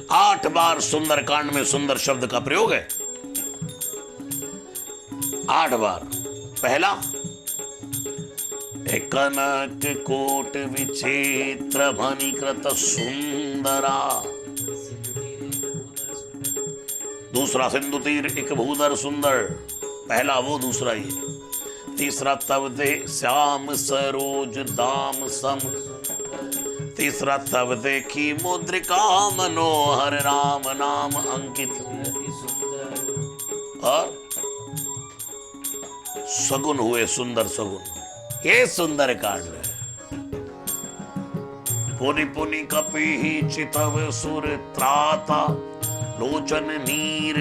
8 बार सुंदर कांड में सुंदर शब्द का प्रयोग है। 8 बार। पहला, कनक कोट विचित्र भनिकृत सुंदरा। दूसरा, सिंधु तीर एक भूधर सुंदर। पहला वो, दूसरा ये। तीसरा, तब दे श्याम सरोज दाम सम। तीसरा, तब देखी मुद्रिका मनोहर राम नाम अंकित। और सगुन हुए सुंदर सगुन। ये सुंदर कांड है। पुनि पुनि कपि चितव सुर त्राता लोचन नीर।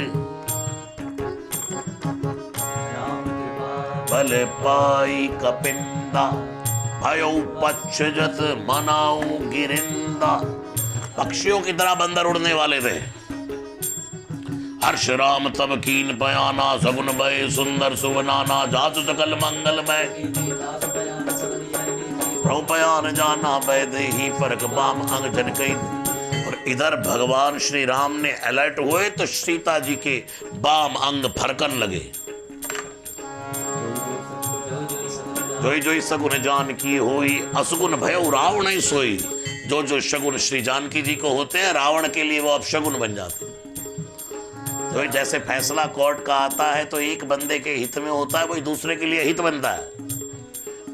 बल पाई कपिंदा भयो पक्षजत मनाऊ गिरिंदा। पक्षियों की तरह बंदर उड़ने वाले थे। हर्ष राम तब कीन पयाना सगुन भय सुंदर सुवनाना। जातु सकल मंगलमय प्रभुपयान जाना वैदे ही फर्क बाम अंग जन कई। और इधर भगवान श्री राम ने अलर्ट हुए तो सीता जी के बाम अंग फरकन लगे। जोई जोई सगुन जानकी होई असगुन भयो रावण ही सोई। जो जो शगुन श्री जानकी जी को होते हैं, रावण के लिए वो अब शगुन बन जाते हैं। तो जैसे फैसला कोर्ट का आता है तो एक बंदे के हित में होता है, वही दूसरे के लिए हित बनता है।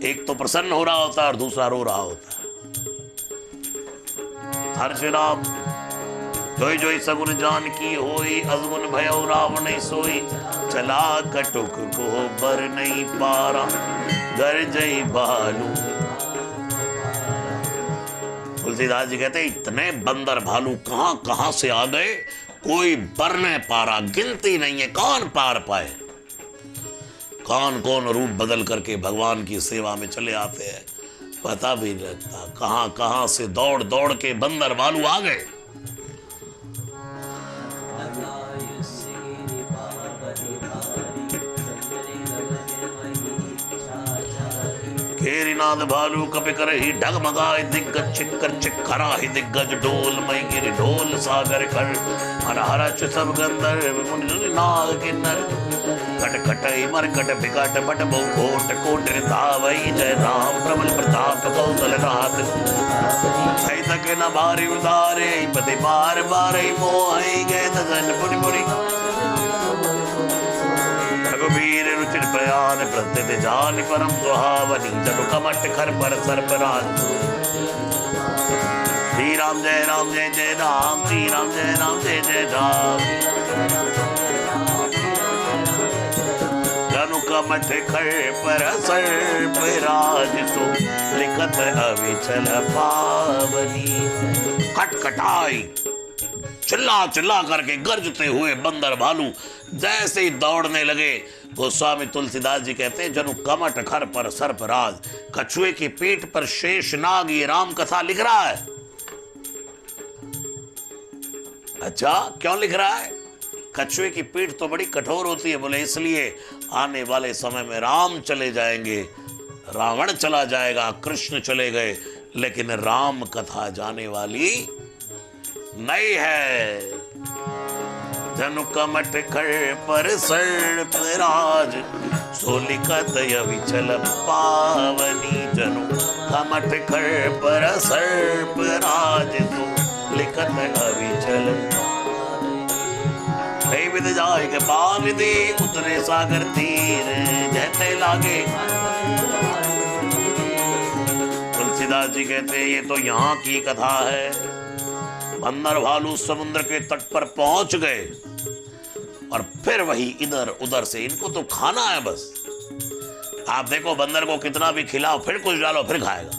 एक तो प्रसन्न हो रहा होता है और दूसरा रो रहा होता है। हर्ष राम जोई जोई सगुन जानकी होई असगुन भयो रावण ही सोई। चला कटुक को बर नहीं पारा गरजई भालू। तुलसीदास जी कहते इतने बंदर भालू कहां कहां से आ गए, कोई बर नहीं पा रहा, गिनती नहीं है। कौन पार पाए। कौन कौन रूप बदल करके भगवान की सेवा में चले आते हैं, पता भी नहीं लगता। कहां कहां से दौड़ दौड़ के बंदर भालू आ गए। घेरीनाद भालू कपि कर ही डगमगाए दिग्गज चिक्कर चिक्करा ही दिग्गज ढोल मई गिर ढोल सागर कर हर हर सब गंधर्व नाग किन्नर कट कटई मरकट बिकट बट बहु कोट कोट धावई जय राम प्रबल प्रताप कौशल नाथ। सही तक न भारी उदारे पति बार बार मोहई गए दजन पुनि पुनि। रघुवीर रुचिर प्रयाण प्रत्यति जान परम सुहावनी जनु कमट खर पर सरपराज। श्री राम जय जय राम। श्री राम जय जय राम। जनु कमट खर पर सरपराज सो लिखत अविचल पावनी। खटखटाई चिल्ला चिल्ला करके गरजते हुए बंदर भालू जैसे ही दौड़ने लगे। गोस्वामी तुलसीदास जी कहते हैं जनु कमट खर पर सर्पराज। कछुए की पीठ पर शेष नाग, ये राम कथा लिख रहा है। अच्छा, क्यों लिख रहा है? कछुए की पीठ तो बड़ी कठोर होती है। बोले इसलिए आने वाले समय में राम चले जाएंगे, रावण चला जाएगा, कृष्ण चले गए, लेकिन राम कथा जाने वाली नहीं है। जनु कमट खर पर सर्पराज सो लिखत अविचल पावनी। जनु कमट खर पर सर्पराज सो लिखत अविचल। कई विध जाय के पार दे उतरे सागर तीर जैसे लागे। तुलसीदास जी कहते ये तो यहाँ की कथा है। बंदर भालू समुद्र के तट पर पहुंच गए और फिर वही इधर उधर से, इनको तो खाना है बस। आप देखो बंदर को कितना भी खिलाओ, फिर कुछ डालो, फिर खाएगा।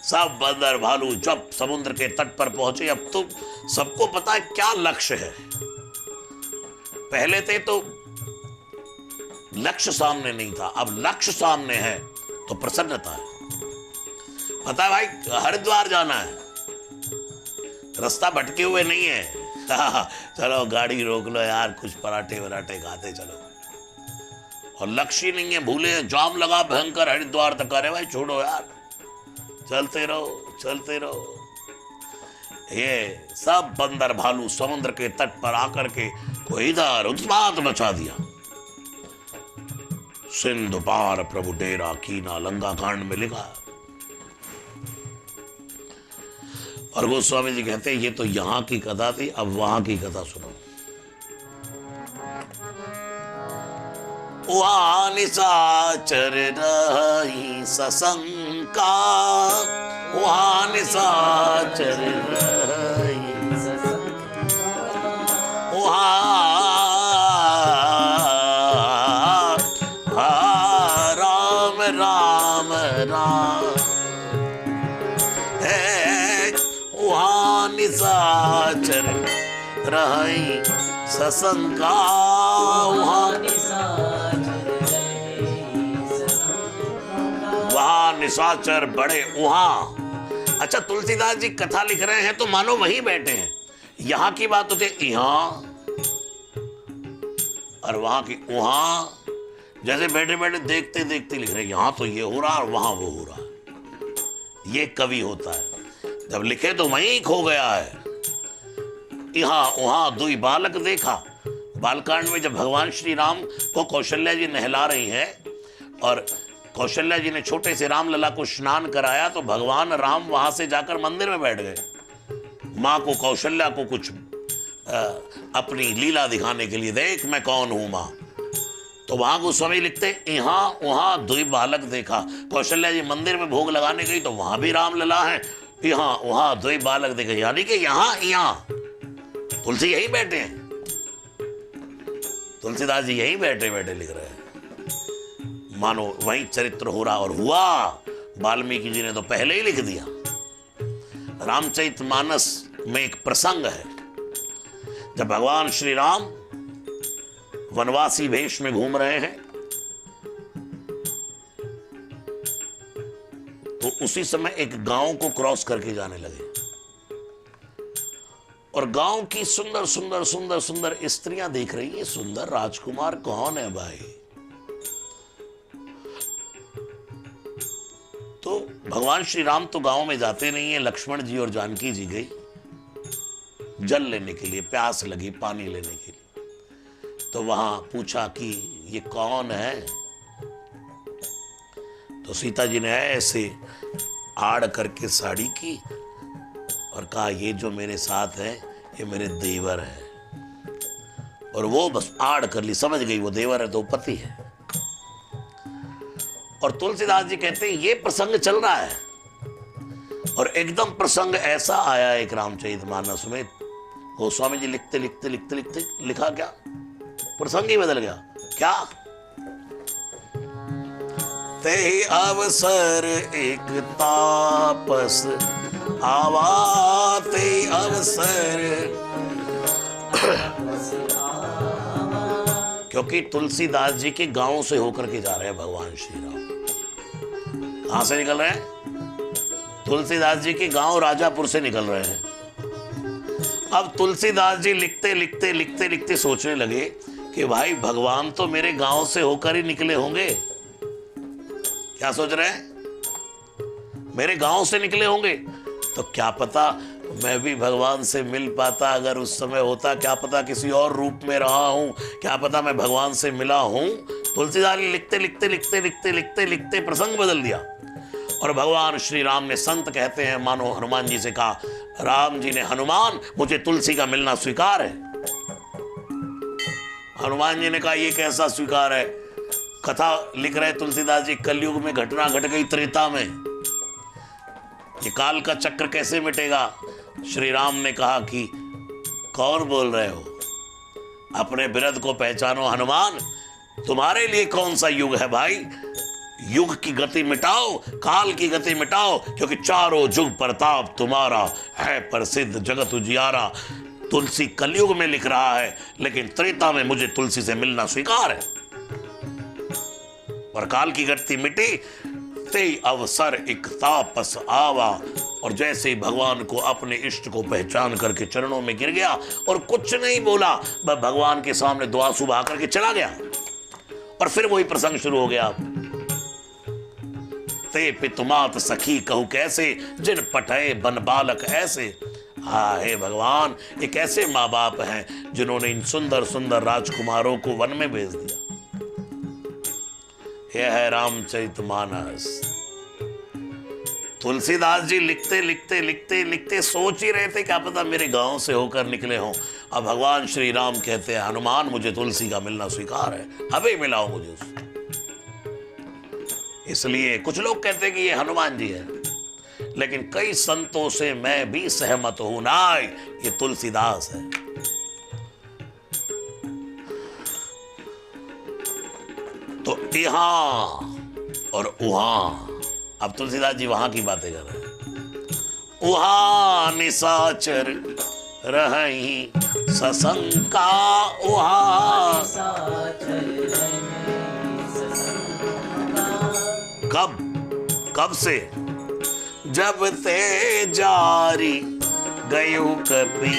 सब बंदर भालू जब समुद्र के तट पर पहुंचे, अब तो सबको पता है क्या लक्ष्य है। पहले थे तो लक्ष्य सामने नहीं था, अब लक्ष्य सामने है तो प्रसन्नता है। पता है भाई, हरिद्वार जाना है, रास्ता भटके हुए नहीं है। चलो गाड़ी रोक लो यार, कुछ पराठे वराठे खाते चलो। और लक्ष्य नहीं है, भूले जाम लगा भयंकर हरिद्वार तक। अरे भाई छोड़ो यार, चलते रहो चलते रहो। ये सब बंदर भालू समुद्र के तट पर आकर के को इधर उत्पात मचा दिया। सिंधु पार प्रभु डेरा कीना, लंका कांड में लिखा। और गोस्वामी जी कहते हैं ये तो यहां की कथा थी, अब वहां की कथा सुनो। वहां निशाचर रही सशंका, वहां निशाचर रही वहां राम राम राम है, वहां निशाचर रही सशंका, वहां निशाचर बड़े वहां। अच्छा, तुलसीदास जी कथा लिख रहे हैं तो मानो वहीं बैठे हैं। यहां की बात होती है यहां, और वहां की वहां, जैसे बैठे बैठे देखते देखते लिख रहे हैं। यहां तो ये हो रहा और वहां वो हो रहा। ये कवि होता है, जब लिखे तो वहीं खो गया है। यहां वहां दुई बालक देखा। बालकांड में जब भगवान श्री राम को कौशल्या जी नहला रही हैं और कौशल्या जी ने छोटे से रामलला को स्नान कराया, तो भगवान राम वहां से जाकर मंदिर में बैठ गए। माँ को, कौशल्या को कुछ अपनी लीला दिखाने के लिए, देख मैं कौन हूं माँ। तो वहां गोस्वामी लिखते यहाँ वहां दुई बालक देखा। कौशल्या जी मंदिर में भोग लगाने गई तो वहां भी रामलला है। यहाँ वहां दुई बालक देखे, यानी कि यहाँ तुलसी यही बैठे हैं। तुलसीदास जी यही बैठे बैठे लिख रहे हैं, मानो वही चरित्र हो रहा। और हुआ, वाल्मीकि जी ने तो पहले ही लिख दिया। रामचरितमानस में एक प्रसंग है, जब भगवान श्री राम वनवासी वेश में घूम रहे हैं, तो उसी समय एक गांव को क्रॉस करके जाने लगे। और गांव की सुंदर सुंदर सुंदर सुंदर स्त्रियां देख रही है। सुंदर राजकुमार कौन है भाई? तो भगवान श्री राम तो गांव में जाते नहीं है। लक्ष्मण जी और जानकी जी गई जल लेने के लिए, प्यास लगी पानी लेने के लिए। तो वहां पूछा कि ये कौन है? तो सीता जी ने ऐसे आड़ करके साड़ी की और कहा ये जो मेरे साथ है ये मेरे देवर है। और वो बस आड़ कर ली, समझ गई वो देवर है तो पति है। और तुलसीदास जी कहते हैं ये प्रसंग चल रहा है और एकदम प्रसंग ऐसा आया एक रामचरितमानस में। गोस्वामी जी लिखते लिखते लिखते लिखते लिखा क्या, प्रसंग ही बदल गया। क्या? ते अवसर एक तापस आवा, ते अवसर। क्योंकि तुलसीदास जी के गांव से होकर के जा रहे हैं भगवान श्री राम। कहां से निकल रहे हैं? तुलसीदास जी के गांव राजापुर से निकल रहे हैं। अब तुलसीदास जी लिखते लिखते लिखते लिखते सोचने लगे कि भाई भगवान तो मेरे गांव से होकर ही निकले होंगे। क्या सोच रहे हैं? मेरे गांव से निकले होंगे तो क्या पता मैं भी भगवान से मिल पाता। अगर उस समय होता, क्या पता किसी और रूप में रहा हूं, क्या पता मैं भगवान से मिला हूं। तुलसीदास लिखते लिखते लिखते लिखते लिखते लिखते प्रसंग बदल दिया। और भगवान श्री राम ने, संत कहते हैं, मानो हनुमान जी से कहा, राम जी ने, हनुमान मुझे तुलसी का मिलना स्वीकार है। हनुमान जी ने कहा ये कैसा स्वीकार है? कथा लिख रहे तुलसीदास जी, कलयुग में घटना घट गई त्रेता में, ये काल का चक्र कैसे मिटेगा? श्री राम ने कहा कि कौन बोल रहे हो, अपने बिरद को पहचानो। हनुमान तुम्हारे लिए कौन सा युग है भाई? युग की गति मिटाओ, काल की गति मिटाओ, क्योंकि चारों जुग प्रताप तुम्हारा है प्रसिद्ध जगत उजियारा। तुलसी कलयुग में लिख रहा है, लेकिन त्रेता में मुझे तुलसी से मिलना स्वीकार है। और काल की गति मिटी, ते अवसर एक तापस आवा। और जैसे ही भगवान को, अपने इष्ट को पहचान करके चरणों में गिर गया और कुछ नहीं बोला, वह भगवान के सामने दो आंसू बहा करके चला गया। और फिर वही प्रसंग शुरू हो गया। ते पितुमात सखी कहू कैसे, जिन पठे बन बालक ऐसे। हाँ हे भगवान, एक ऐसे माँ बाप हैं जिन्होंने इन सुंदर सुंदर राजकुमारों को वन में भेज दिया। यह है रामचरितमानस। तुलसीदास जी लिखते लिखते लिखते लिखते सोच ही रहे थे क्या पता मेरे गांव से होकर निकले हों। अब भगवान श्री राम कहते हैं, हनुमान मुझे तुलसी का मिलना स्वीकार है, अभी मिलाओ मुझे उससे। इसलिए कुछ लोग कहते हैं कि ये हनुमान जी है, लेकिन कई संतों से मैं भी सहमत हूं, ना ये तुलसीदास है। तो यहां और वहां, अब तुलसीदास जी वहां की बातें कर रहे हैं। वहां निशाचर रही सशंका, वहां कब से, जब ते जारी गयो कपि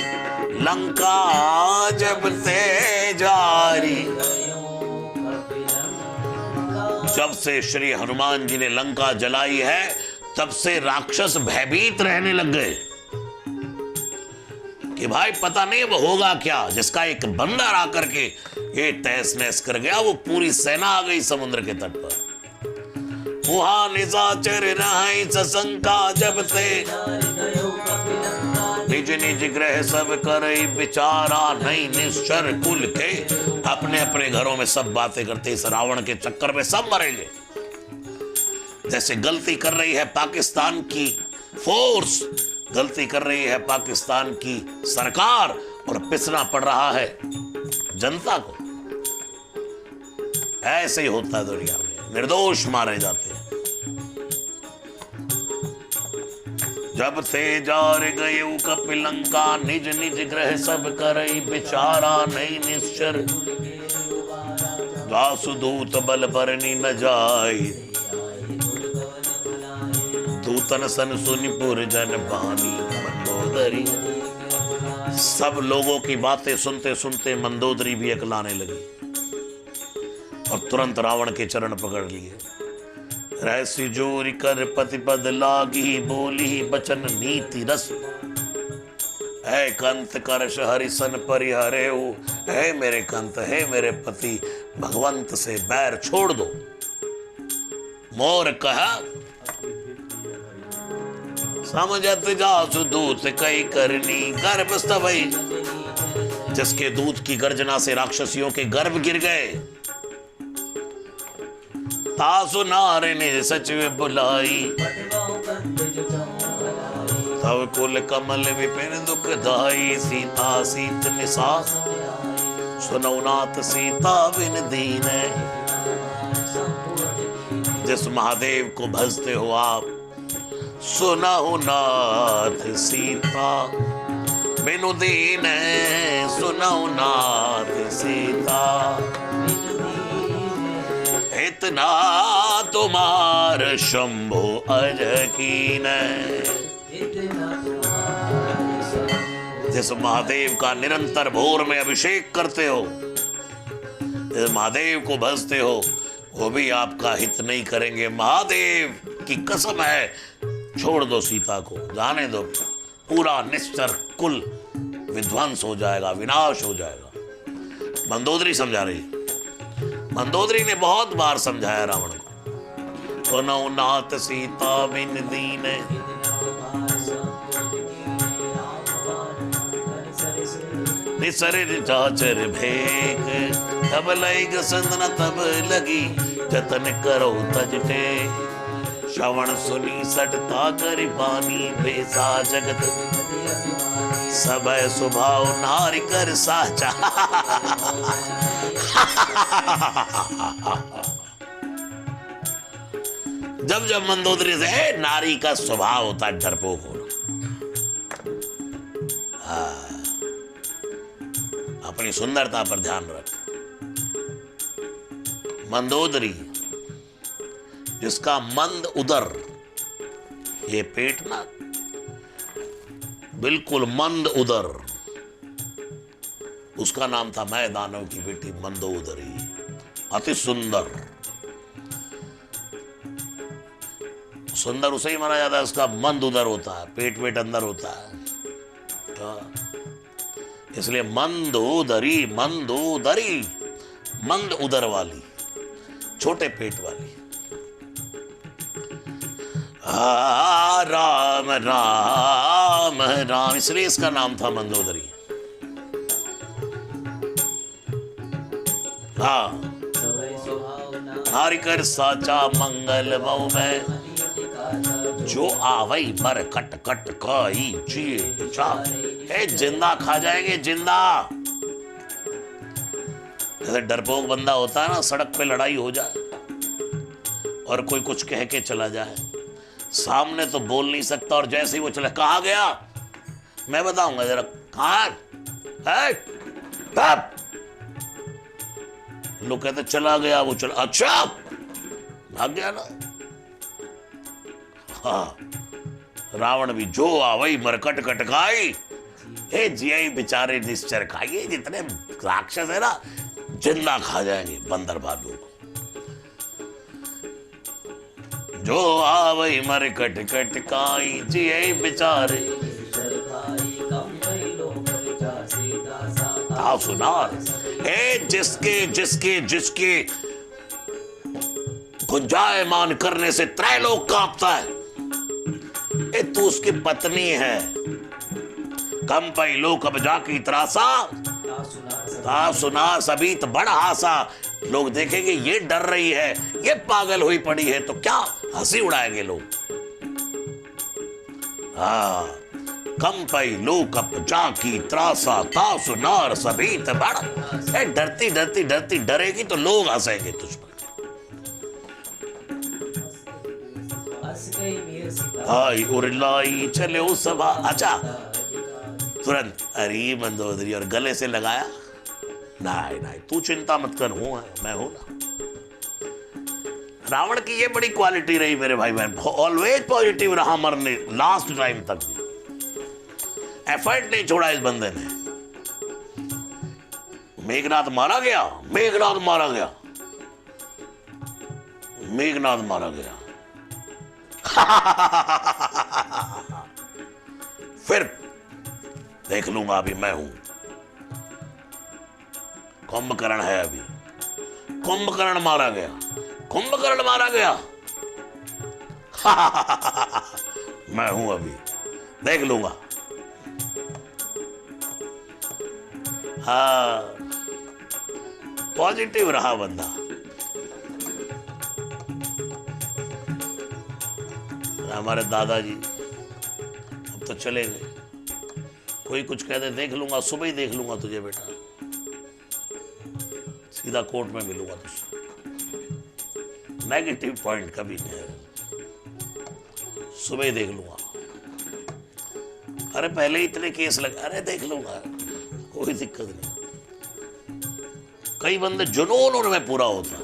लंका, जब ते जारी, जब से श्री हनुमान जी ने लंका जलाई है तब से राक्षस भयभीत रहने लग गए कि भाई पता नहीं अब होगा क्या। जिसका एक बंदर आकर के ये तहस नहस कर गया, वो पूरी सेना आ गई समुद्र के तट पर। वहां निशाचर रही सशंका, जब से निज निज ग्रह सब करई विचारा, नहीं निश्चर कुल के, अपने अपने घरों में सब बातें करते, इस रावण के चक्कर में सब मरेंगे। जैसे गलती कर रही है पाकिस्तान की फोर्स, गलती कर रही है पाकिस्तान की सरकार, और पिसना पड़ रहा है जनता को। ऐसे ही होता है दुनिया में, निर्दोष मारे जाते हैं। जब ते जार गए कपि लंका, निज निज ग्रह सब करई विचारा, नहीं निश्चर दासुदूत बल बरनी न जाय, दूतन सन सुनिपुर जन बानी मंदोदरी। सब लोगों की बातें सुनते सुनते मंदोदरी भी अकलाने लगी और तुरंत रावण के चरण पकड़ लिए। रहसी जोरी कर पतिपद लागी, बोली बचन नीति रस, है कंत करश हरिसन परिहरे हो। है मेरे कंत, है मेरे पति, भगवंत से बैर छोड़ दो। मोर कहा समझत जासु दूत कई करनी, गर्भ स्तवई, जिसके दूत की गर्जना से राक्षसियों के गर्भ गिर गए। तासु नारे ने सचिव बुलाई, तब कुल कमल विपिन दुख दाई, सीता सीत निसास सुनौ नाथ सीता बिन दीन। जिस महादेव को भजते हो आप, सुनौ नाथ सीता बिनु दीन, सुनौ नाथ सीता, इतना तुम्हार शंभो अज कीन। जिस महादेव का निरंतर भोर में अभिषेक करते हो, जिस महादेव को भजते हो, वो भी आपका हित नहीं करेंगे। महादेव की कसम है, छोड़ दो सीता को, जाने दो, पूरा निश्चर कुल विध्वंस हो जाएगा, विनाश हो जाएगा। मंदोदरी समझा रही, मंदोदरी ने बहुत बार समझाया रावण को। सुनौ नाथ सीता बिन दीन, निसर चाचर भेक, तब लग संदन तब लगी, जतन करो तजटे, श्रवण सुनी सटता कर पानी, बेसा जगत सब स्वभाव नारी कर साचा। जब जब मंदोदरी से नारी का स्वभाव होता है डरपोक होना, अपनी सुंदरता पर ध्यान रख। मंदोदरी, जिसका मंद उदर, ये पेट ना बिल्कुल मंद उदर, उसका नाम था मैं दानव की बेटी मंदोदरी। अति सुंदर, सुंदर उसे ही माना जाता है उसका मंद उदर होता है, पेट अंदर होता है। हाँ। इसलिए मंदोदरी, मंदोदरी, मंद उदर वाली, छोटे पेट वाली। राम राम राम, इसलिए इसका नाम था मंदोदरी। हाँ, हरिकर साचा मंगल मऊ में, जो आवई मर कट कट खाई जिए चाहे। जिंदा खा जाएंगे, जिंदा। जैसे डरपोक बंदा होता है ना, सड़क पे लड़ाई हो जाए और कोई कुछ कह के चला जाए, सामने तो बोल नहीं सकता, और जैसे ही वो चला, कहाँ गया मैं बताऊंगा जरा, कहाँ है? लोग कहते चला गया, वो चला, अच्छा भाग गया ना। हाँ, रावण भी जो आवई मरकट कटकाई, हे जिये बेचारे निश्चर खाइए। जितने राक्षस है ना, जिंदा खा जाएंगे बंदर भालू। जो आवई मरकट कटकाई, जिये बेचारे सुनार। हे जिसके जिसके जिसके गुंजायमान करने से त्रैलोक कांपता है, ए तू उसकी पत्नी है। कम पई लोक अब जाकी त्रासा, ता सुना सभी तो बड़ा हासा। लोग देखेंगे ये डर रही है, ये पागल हुई पड़ी है, तो क्या हंसी उड़ाएंगे लोग। हाँ, कम पई लोक अब जाकी त्रासा, ता सुनार सभी तो बड़ा। डरती डरती डरती डरेगी तो लोग हंसेंगे तुझ पर। आई उरलाई चले उस सभा। अच्छा, तुरंत अरे मंदोदरी और गले से लगाया। नहीं नहीं, तू चिंता मत कर, हूं मैं हूं ना। रावण की ये बड़ी क्वालिटी रही मेरे भाई बहन, ऑलवेज पॉजिटिव रहा मरने लास्ट टाइम तक भी। एफर्ट नहीं छोड़ा इस बंदे ने। मेघनाथ मारा गया, मेघनाथ मारा गया, मेघनाथ मारा गया। फिर देख लूंगा, अभी मैं हूं। कुंभकर्ण है, अभी कुंभकर्ण मारा गया, कुंभकर्ण मारा गया। मैं हूं, अभी देख लूंगा। हाँ, पॉजिटिव रहा बंदा। हमारे दादाजी अब तो चले गए। कोई कुछ कहते देख लूंगा, सुबह ही देख लूंगा तुझे बेटा, सीधा कोर्ट में मिलूंगा तुझसे। नेगेटिव पॉइंट कभी नहीं है, सुबह ही देख लूंगा। अरे पहले इतने केस लगे, अरे देख लूंगा, कोई दिक्कत नहीं। कई बंदे जुनून उनमें पूरा होता।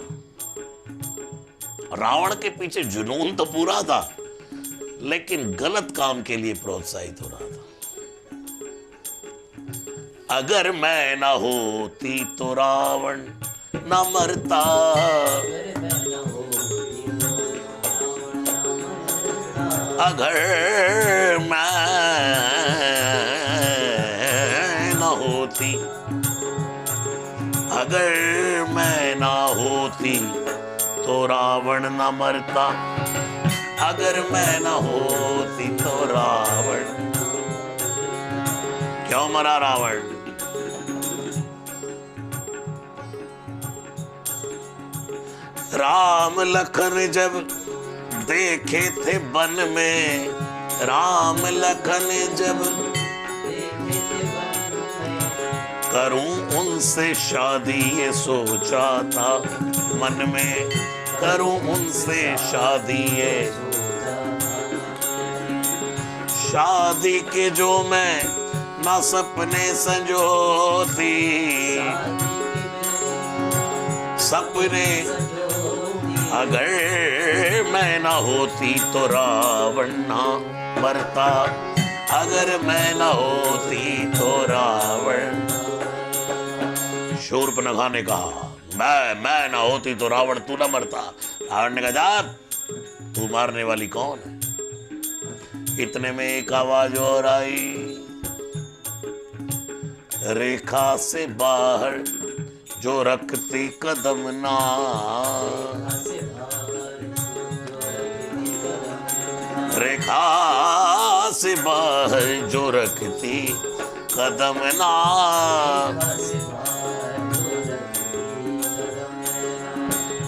रावण के पीछे जुनून तो पूरा था, लेकिन गलत काम के लिए प्रोत्साहित हो रहा था। अगर मैं ना होती तो रावण न मरता, अगर मैं ना होती, अगर मैं ना होती तो रावण न मरता, अगर मैं ना होती तो रावण। क्यों मरा रावण? राम लखन जब देखे थे वन में, राम लखन जब करूं उनसे शादी, ये सोचा था मन में, करूं उनसे शादी। ये शादी के जो मैं ना सपने संजोती, सपने अगर मैं ना होती तो रावण ना मरता, अगर मैं ना होती तो रावण। शूर्पणखा ने कहा मैं ना होती तो रावण तू ना मरता। रावण ने कहा जा, तू मारने वाली कौन है? इतने में एक आवाज और आई, रेखा से बाहर जो रखती कदम ना, रेखा से बाहर जो रखती कदम ना,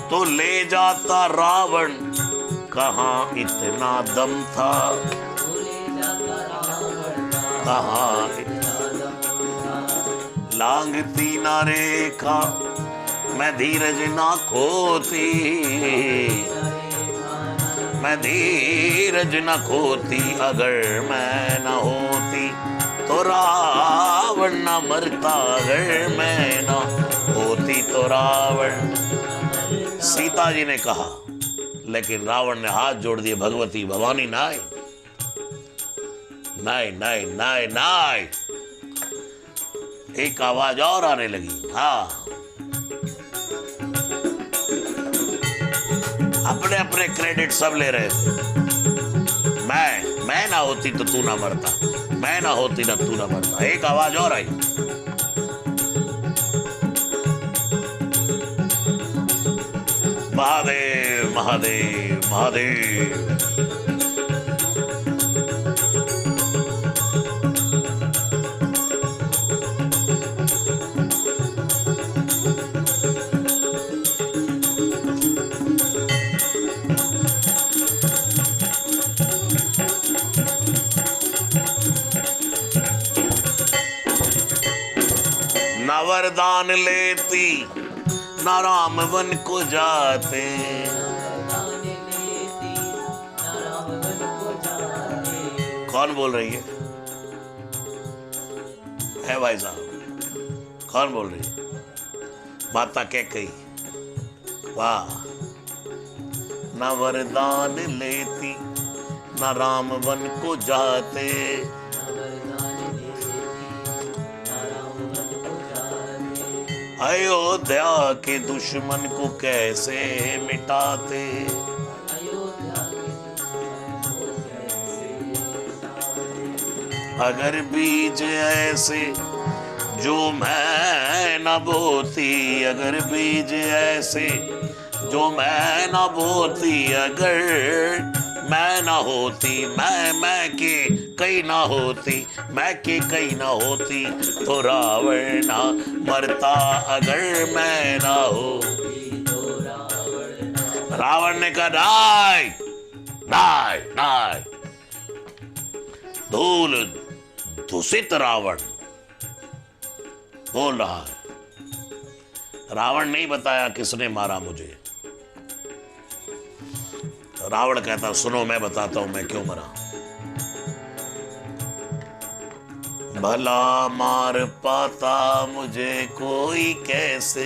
तो ले जाता रावण कहाँ इतना दम था, कहाँ लांघती ना रेखा मैं धीरज ना खोती, मैं धीरज न खोती, अगर मैं न होती तो रावण न मरता, अगर मैं न होती तो रावण। सीता जी ने कहा, लेकिन रावण ने हाथ जोड़ दिए, भगवती भवानी नाय नाय नाय नाय नाय। एक आवाज और आने लगी, हाँ, अपने अपने क्रेडिट सब ले रहे थे। मैं ना होती तो तू ना मरता, मैं ना होती ना तू ना मरता। एक आवाज और आई, महादेव महादेव महादेव। न वरदान लेती न राम वन को जाते, कौन बोल रही है भाई साहब, कौन बोल रही है? माता कैकेयी, वाह। न वरदान लेती न राम वन को जाते, अयोध्या के दुश्मन को कैसे मिटाते, अगर बीज ऐसे जो मैं न बोती, अगर बीज ऐसे जो मैं न बोती, अगर मैं ना होती, मैं के कहीं ना होती, मैं के कहीं ना होती तो रावण ना मरता, अगर मैं ना होती तो रावण ने कहा नाय नाय नाय। धूल दूषित रावण बोल रहा है। रावण नहीं बताया किसने मारा मुझे। रावण कहता सुनो मैं बताता हूं मैं क्यों मरा। भला मार पाता मुझे कोई कैसे,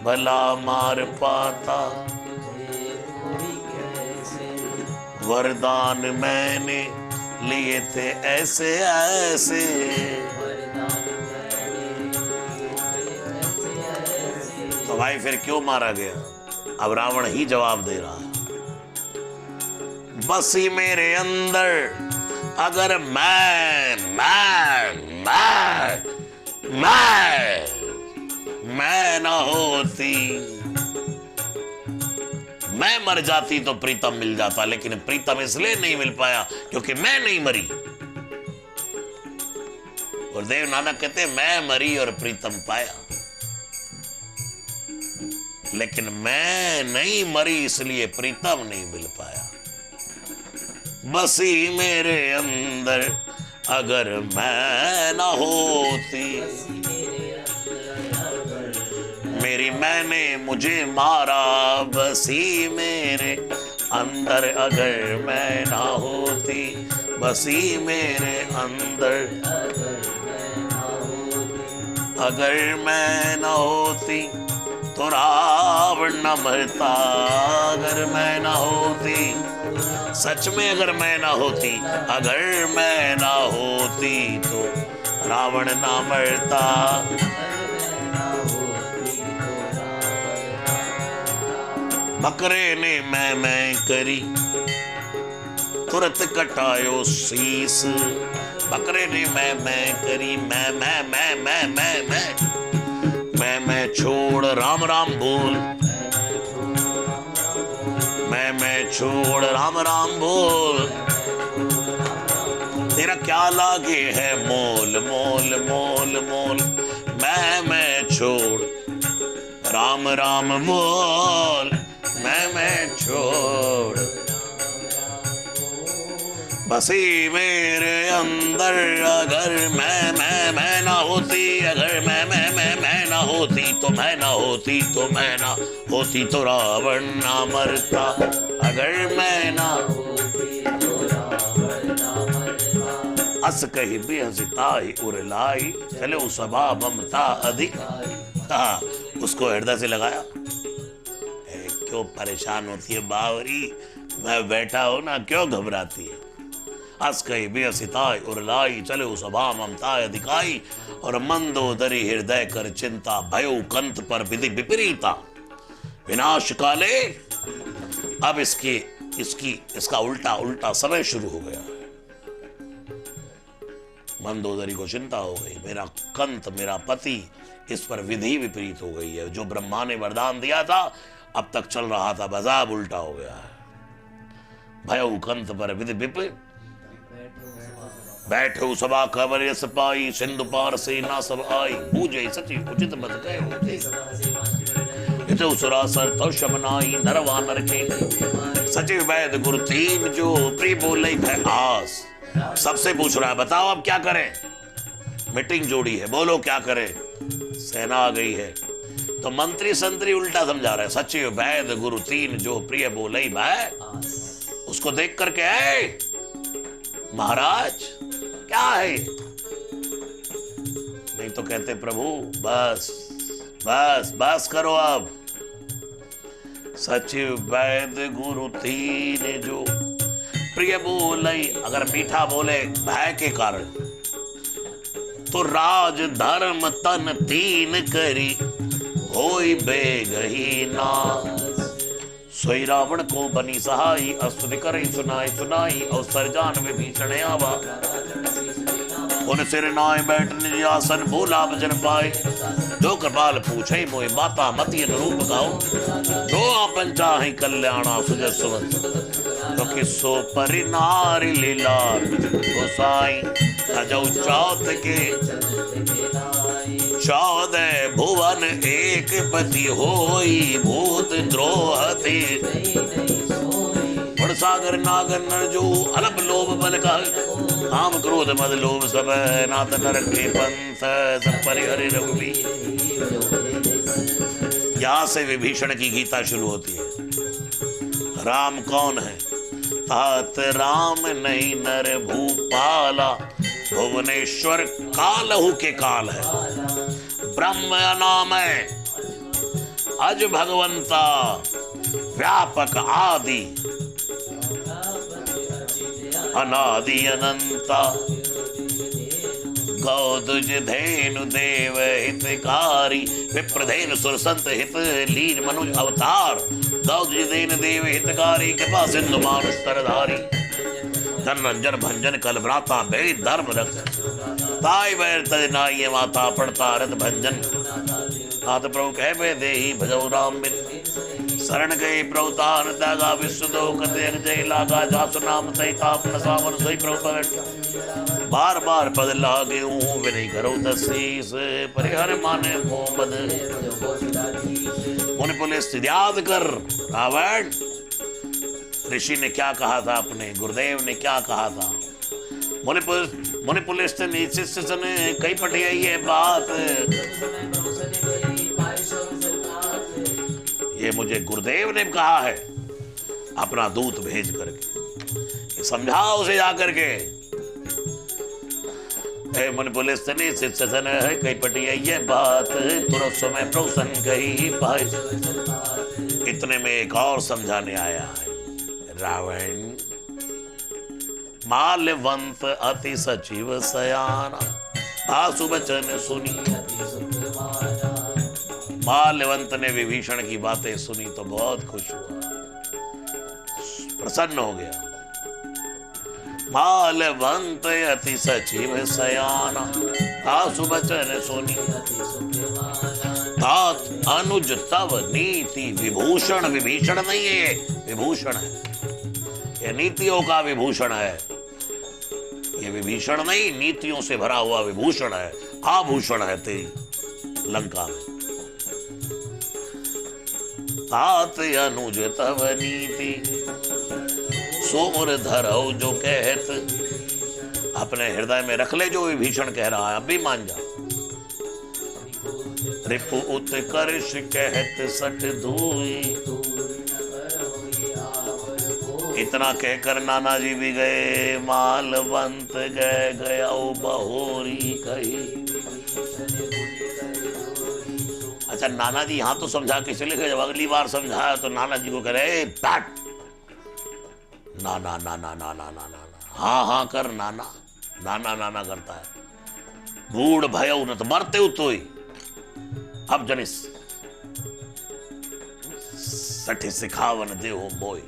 भला मार पाता वरदान मैंने लिए थे ऐसे ऐसे, तो भाई फिर क्यों मारा गया? अब रावण ही जवाब दे रहा है। बसी मेरे अंदर अगर मैं ना होती, मैं मर जाती तो प्रीतम मिल जाता, लेकिन प्रीतम इसलिए नहीं मिल पाया क्योंकि मैं नहीं मरी। गुरुदेव नानक कहते मैं मरी और प्रीतम पाया, लेकिन मैं नहीं मरी इसलिए प्रीतम नहीं मिल पाया। बसी मेरे अंदर अगर मैं ना होती, मेरी मैंने मुझे मारा। बसी मेरे अंदर अगर मैं ना होती, बसी मेरे अंदर अगर मैं ना होती तो रावण न मरता। अगर मैं ना होती, सच में अगर मैं ना होती, अगर मैं ना होती तो रावण ना मरता। बकरे ने मैं करी, तुरंत कटायो शीस। बकरे ने मैं करी, मैं छोड़ राम राम बोल, मैं छोड़ राम राम बोल, तेरा क्या लागे है मोल मोल मोल मोल, मैं छोड़ राम राम बोल, मैं छोड़। बसी मेरे अंदर अगर मैं ना होती, अगर मैं ना होती तो मैं ना होती तो मैं ना होती तो रावण ना मरता, अगर मैं ना होती तो रावण ना मरता। अस कही बेहसिताई उरलाई, चले उस सभा ममता अधिक। हाँ, उसको हृदय से लगाया। क्यों परेशान होती है बावरी, मैं बैठा हूं ना, क्यों घबराती है। अस कही बेहसिताई उरलाई, चले उस सभा ममता अधिकाई, और मंदोदरी हृदय कर चिंता, भयो कंत पर विधि विपरीता, विनाश काले। अब इसका उल्टा उल्टा समय शुरू हो गया है। मंदोदरी को चिंता हो गई, मेरा कंत मेरा पति, इस पर विधि विपरीत हो गई है। जो ब्रह्मा ने वरदान दिया था अब तक चल रहा था, बजाब उल्टा हो गया है। भयो कंत पर विधि विपरीत, बैठो सभा खबर यस पाई, सिंधु पार से ना सब आई, बूझे सची उचित मत गए होते, इतो सुरासर तो शमनाई, नरवा नर के सचिव वैद गुरु तीन, जो प्रिय बोले भय आस। सबसे पूछ रहा है, बताओ अब क्या करें। मीटिंग जोड़ी है, बोलो क्या करें। सेना आ गई है तो मंत्री संतरी उल्टा समझा रहे हैं। सचिव वैद गुरु तीन, जो प्रिय बोले भय, उसको देख करके आए महाराज क्या है। नहीं तो कहते प्रभु बस बस बस करो अब। सचिव वैद गुरु तीन, जो प्रिय बोले, अगर मीठा बोले भय के कारण, तो राज धर्म तन तीन करी, होई बेगही नास। सोई रावण को बनी सहाई, अस्तुति करे सुनाई सुनाई, अवसर जान विभीषण आवा, उन सिर नाय बैठ निज आसन, बोला भजन पाए, जो कृपाल पूछे मोहि माता मति अनुरूप गाओ, जो आपन चाहे कल्याणा सुजय सुमत, तो किसो परिनारी लीलार गोसाई, अजौ चौथ के 14 भुवन एक पति होई, भूत द्रोहति सागर नागर नर, जो अलप लोभ बल का, काम क्रोध मद लोभ सब, नाथ नरक के पंथ सब परिहरि रघुवीर। यहां से विभीषण की गीता शुरू होती है। राम कौन है? तात राम नहीं नर भूपाला, भुवनेश्वर कालहु के काल है, ब्रह्म नाम है, अज भगवंता, व्यापक आदि अनादि अनंता, गौदुज धेनु देव हितकारी, विप्रधेनु सुर संत हित लीन मनुज अवतार, गौदुज धेनु देव हितकारी, कृपा सिंधु मानुष तरधारी, धन रंजन भंजन कल भ्राता, भेद धर्म रक्त, ताई बैर तज नाई माता, पड़ता रथ भंजन, हाथ प्रभु कह बे देहि भजौ राम बिन, शरण गए प्रभुतान त्यागा, विश्व दो कते जय लागा, जासु नाम सही ताप न सावन सही प्रभु प्रगट, बार बार पद लागे हूँ विनय करो दसीस, परिहर माने मोहम्मद। मुनि पुलिस याद कर, रावण ऋषि ने क्या कहा था, अपने गुरुदेव ने क्या कहा था। मुनि पुलिस नीचे से कई पटिया ये बात, ये मुझे गुरुदेव ने कहा है, अपना दूत भेज करके समझाओ उसे जाकर के। मुनि पुलिस ने शिष्यन है कई पटिया ये बात, तुरंत समय प्रसन्न कही पाए। इतने में एक और समझाने आया है। रावण माल्यवंत अति सचिव सयाना, आसु बचन सुनी। माल्यवंत ने विभीषण की बातें सुनी तो बहुत खुश हुआ, प्रसन्न हो गया। मालवंत अति सचिव सयाना, आसु बचन सुनी तात अनुज तव नीति विभूषण। विभीषण नहीं है ये, विभूषण है। ये नीतियों का विभूषण है, ये विभीषण नहीं, नीतियों से भरा हुआ विभूषण है, आभूषण है तेरी लंका में। तात अनुज तव नीति सोर धरौ जो कहत। अपने हृदय में रख ले जो विभीषण कह रहा है, अब भी मान जा। रिपु उत्कर्ष कहत सठ धोई। इतना कहकर नाना जी भी गए, मालवंत गए गया बहोरी कही। अच्छा, नाना जी यहाँ तो समझा के चले गए, जब अगली बार समझाया तो नाना जी को कह रहे बैठ। नाना नाना नाना नाना नाना, हाँ हाँ कर नाना, नाना नाना करता है। बूढ़ भयो न तो मरते हो तो ही, अब जनिस सठी सिखावन दे हो मोई।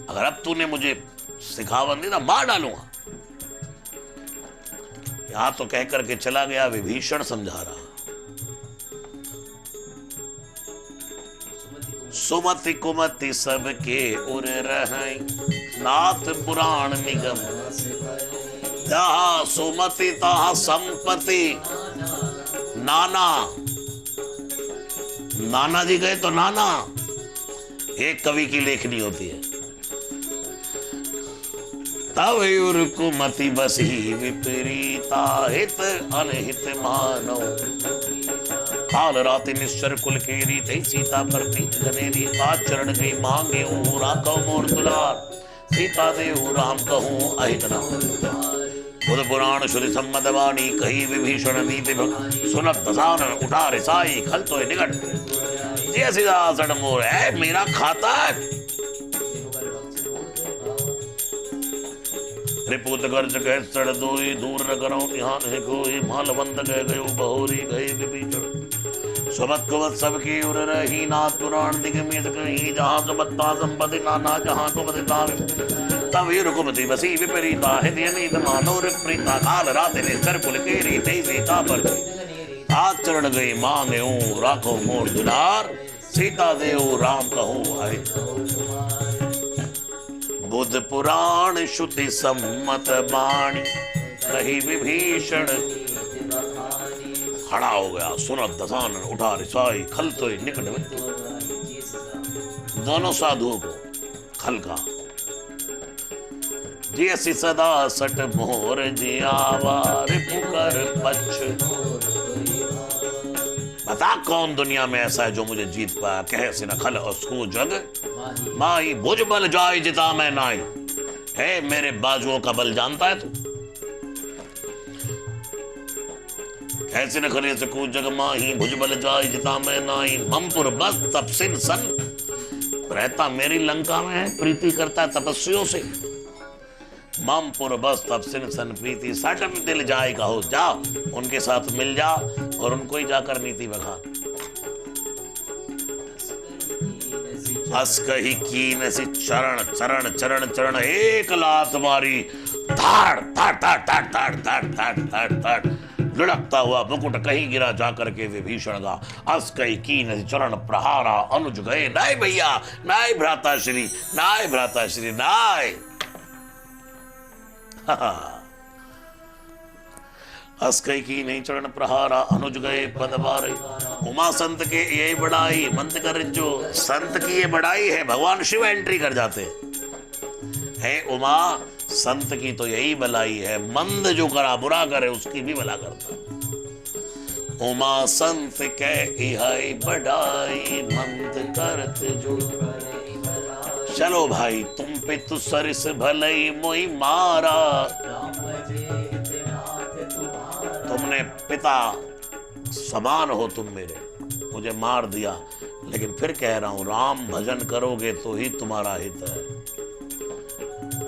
अगर अब तूने मुझे सिखावन दी ना, मार डालूंगा। यहां तो कह करके चला गया, विभीषण समझा रहा। सुमति कुमति सबके उर रहै, नाथ पुराण निगम। जहां सुमति तहां संपत्ति। नाना, नाना जी गए तो नाना, एक कवि की लेखनी होती है। तव कुमति बसी विपरीता, हित अनहित मानो। काल राति निश्चर कुल के रीते, सीता पर प्रीत घनेरी। आचरण गई मांगे राखो मोर दुलार, सीता देव राम कहूँ अहित न। बुध पुराण श्रुति सम्मत वाणी, कही विभीषण नीति सुनत दसानन। उठा रिसाई खल तो निकट, जय सीधा मोर है मेरा खाता। रिपुत गर्ज कह सड़ दोई, दूर न करो ध्यान है कोई। मालवंत गए गयो बहोरी गए विभीषण। सुमत कुमत सबकी उर रही, नाथ पुराण दिगमित कहीं। जहाँ सुमत्ता संपत्ति नाना, जहाँ कुमति तब कुमति बसी विपरीता, हृदय नीत मानो प्रीता। काल रात निश्चर कुल के रीते, सीता पर आचरण गई मांगे राखो मोर दुलार। सीता देव राम कहूँ आए। बुध पुराण श्रुति सम्मत बाणी, कही विभीषण। खड़ा हो गया सुनत दसानन, उठा रिसाई खल तो निकट में। दोनों साधुओं को खल का। जैसी सदा सट मोर जियावा, रिपुकर पक्ष। बता कौन दुनिया में ऐसा है जो मुझे जीत पाया। कहे से न खल उसको जग माई, भुज बल जाय जिता मैं नाई। है मेरे बाजुओं का बल जानता है तू। ऐसे न खले सको जग माही, भुज बल जाय जिता मैं नाई। ममपुर बस तपसिन सन, रहता मेरी लंका में है, प्रीति करता है तपस्वियों से। ममपुर बस तपसिन सन प्रीति, सट दिल जाए कहो। जा उनके साथ मिल जा और उनको ही जाकर नीति बखा। हस कही कीन सी चरण चरण चरण चरण, एक लात मारी। धाड़ धाड़ धाड़ धाड़ धाड़ धाड़ धाड़ धाड़ धाड़, लुढ़कता हुआ मुकुट कहीं गिरा जाकर के विभीषण का। हस कही कीन चरण प्रहारा, अनुज गए नाय भैया, नाय भ्राता श्री, नाय भ्राता श्री, नाय। हस कही की नहीं चरण प्रहारा, अनुज गए पद बारे। उमा संत के यही बड़ाई, मंत कर जो संत की ये बड़ाई है। भगवान शिव एंट्री कर जाते हैं। उमा संत की तो यही भलाई है, मंद जो करा बुरा करे उसकी भी भला करता। उमा संत के यही बड़ाई, मंद करत जो। चलो भाई तुम पे तो सरिस भलई मोई मारा। तुमने पिता समान हो तुम मेरे, मुझे मार दिया, लेकिन फिर कह रहा हूं राम भजन करोगे तो ही तुम्हारा हित है।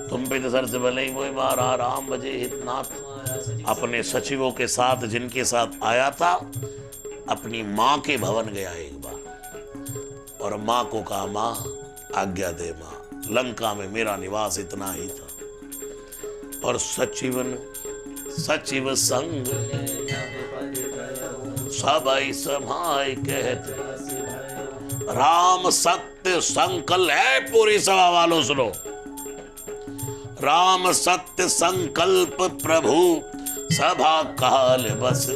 तुम पे तो सरिस भलई मोई मारा, राम भजे हितनाथ। अपने सचिवों के साथ जिनके साथ आया था, अपनी माँ के भवन गया एक बार और माँ को कहा माँ आज्ञा दे माँ, लंका में मेरा निवास इतना ही था। और सचिवन सचिव संग सबाई समाय कहते। राम सत्य संकल्प है, पूरी सभा वालों सुनो। राम सत्य संकल्प प्रभु सभा काल बस।